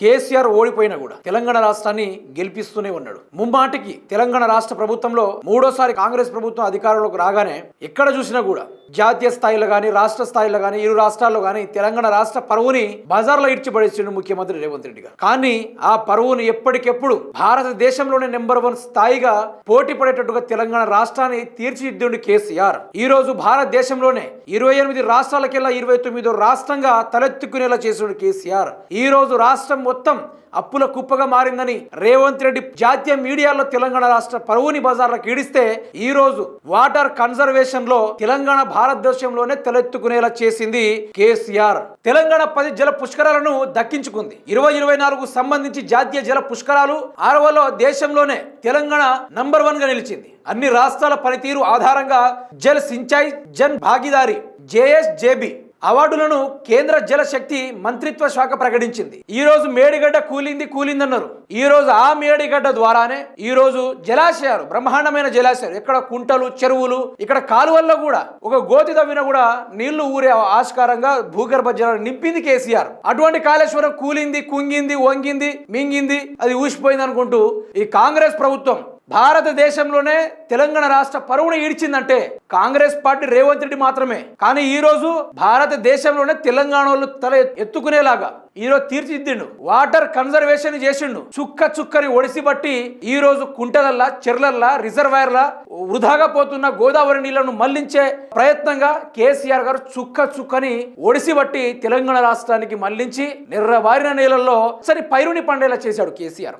కేసీఆర్ ఓడిపోయినా కూడా తెలంగాణ రాష్ట్రాన్ని గెలిపిస్తూనే ఉన్నాడు. ముమ్మాటికి తెలంగాణ రాష్ట్ర ప్రభుత్వంలో మూడోసారి కాంగ్రెస్ ప్రభుత్వం అధికారంలోకి రాగానే ఎక్కడ చూసినా కూడా జాతీయ స్థాయిలో కానీ రాష్ట్ర స్థాయిలో కానీ ఇరు రాష్ట్రాల్లో కానీ తెలంగాణ రాష్ట్ర పరువుని బజార్లో ఇడ్చిపడేసిండు ముఖ్యమంత్రి రేవంత్ రెడ్డి గారు. కానీ ఆ పరువుని ఎప్పటికెప్పుడు భారతదేశంలోనే నెంబర్ 1 స్థాయిగా పోటీ పడేటట్టుగా తెలంగాణ రాష్ట్రాన్ని తీర్చిదిద్దుండు కేసీఆర్. ఈ రోజు భారతదేశంలోనే 28 రాష్ట్రాలకెల్లా 29వ రాష్ట్రంగా తలెత్తుకునేలా చేసిండు కేసీఆర్. ఈ రోజు రాష్ట్రం మొత్తం అప్పుల కుప్పగా మారిందని రేవంత్ రెడ్డి జాతీయ మీడియాలో తెలంగాణ రాష్ట్ర పరువుని బజార్లకు ఈడిస్తే ఈ రోజు వాటర్ కన్జర్వేషన్ లో తెలంగాణ భారతదేశంలోనే తలెత్తుకునేలా చేసింది కేసీఆర్. తెలంగాణ 10 జల పుష్కరాలను దక్కించుకుంది. 2024 సంబంధించి జాతీయ జల పుష్కరాలు 6వలో దేశంలోనే తెలంగాణ నంబర్ 1 గా నిలిచింది. అన్ని రాష్ట్రాల పనితీరు ఆధారంగా జల్ సించాయ్ జన్ భాగీదారి JSJB అవార్డులను కేంద్ర జల శక్తి మంత్రిత్వ శాఖ ప్రకటించింది. ఈ రోజు మేడిగడ్డ కూలిందన్నారు. ఈ రోజు ఆ మేడిగడ్డ ద్వారానే ఈ రోజు జలాశయాలు, బ్రహ్మాండమైన జలాశయాలు, ఇక్కడ కుంటలు, చెరువులు, ఇక్కడ కాలువల్లో కూడా ఒక గోతి తవ్విన కూడా నీళ్లు ఊరే ఆస్కారంగా భూగర్భ జలాలు నింపింది కేసీఆర్. అటువంటి కాళేశ్వరం కూలింది, కుంగింది, వంగింది, మింగింది, అది ఊసిపోయింది అనుకుంటూ ఈ కాంగ్రెస్ ప్రభుత్వం భారతదేశంలోనే తెలంగాణ రాష్ట్ర పరువును ఈడ్చిందంటే కాంగ్రెస్ పార్టీ రేవంత్ రెడ్డి మాత్రమే. కానీ ఈ రోజు భారతదేశంలోనే తెలంగాణలో తల ఎత్తుకునేలాగా ఈరోజు తీర్చిదిద్దిండు. వాటర్ కన్జర్వేషన్ చేసిండు. చుక్కని ఒడిసిబట్టి ఈ రోజు కుంటలల్లా, చెర్లల్లా, రిజర్వాయర్లా వృధాగా పోతున్న గోదావరి నీళ్లను మళ్లించే ప్రయత్నంగా కేసీఆర్ గారు చుక్కని ఒడిసిబట్టి తెలంగాణ రాష్ట్రానికి మళ్లించి నిర్రవారిన నీళ్ళల్లో సరి పైరుని పండేలా చేశాడు కేసీఆర్.